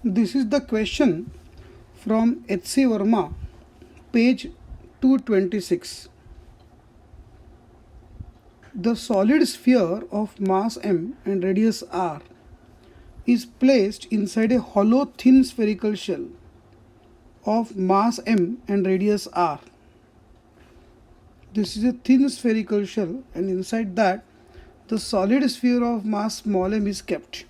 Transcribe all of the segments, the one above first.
This is the question from H.C. Verma, page 226. The solid sphere of mass m and radius r is placed inside a hollow thin spherical shell of mass m and radius r. This is a thin spherical shell, and inside that the solid sphere of mass small m is kept.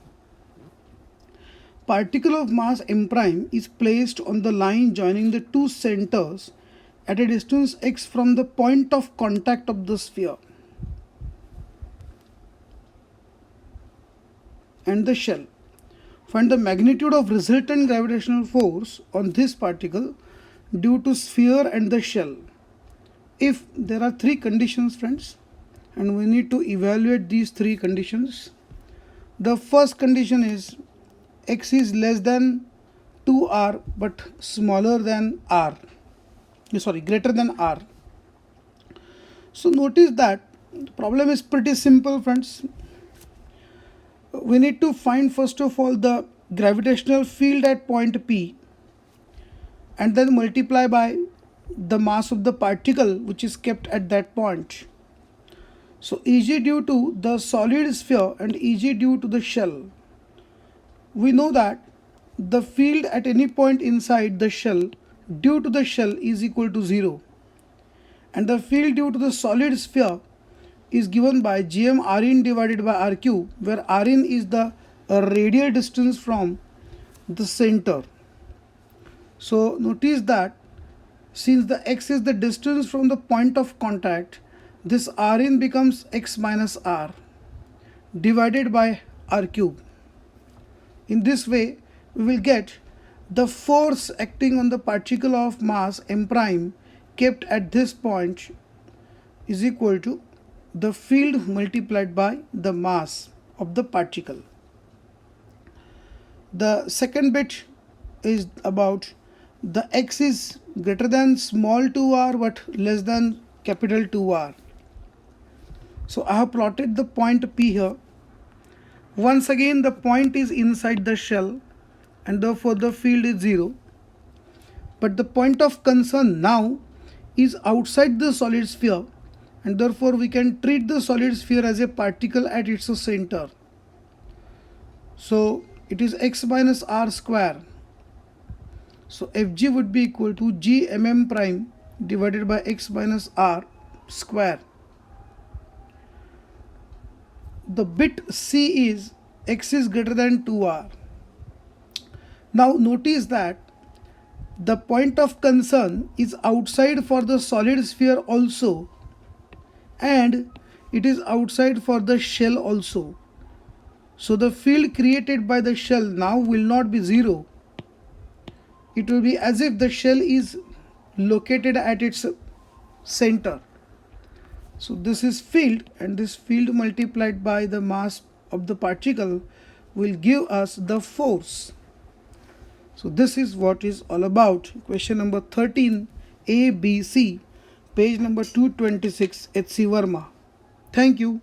Particle of mass m prime is placed on the line joining the two centers at a distance x from the point of contact of the sphere and the shell. Find the magnitude of resultant gravitational force on this particle due to sphere and the shell. If there are three conditions, friends, and we need to evaluate these three conditions. The first condition is x is less than 2r but smaller than r. Greater than r. So notice that the problem is pretty simple, friends. We need to find first of all the gravitational field at point P and then multiply by the mass of the particle which is kept at that point. So Eg due to the solid sphere and Eg due to the shell. We know that the field at any point inside the shell due to the shell is equal to 0, and the field due to the solid sphere is given by gm rin divided by r cube, where rin is the radial distance from the center. So notice that since the x is the distance from the point of contact, this rin becomes x minus r divided by r cube. In this way, we will get the force acting on the particle of mass m prime kept at this point is equal to the field multiplied by the mass of the particle. The second bit is about the x is greater than small 2r but less than capital 2R. So I have plotted the point P here. Once again, the point is inside the shell and therefore the field is 0. But the point of concern now is outside the solid sphere, and therefore we can treat the solid sphere as a particle at its center. So it is x minus r square. So Fg would be equal to g mm prime divided by x minus r square. The bit C is x is greater than 2r. Now notice that the point of concern is outside for the solid sphere also, and it is outside for the shell also. So the field created by the shell now will not be 0. It will be as if the shell is located at its center. So this is field, and this field multiplied by the mass of the particle will give us the force. So this is what is all about. Question number 13 A, B, C, page number 226, H.C. Verma. Thank you.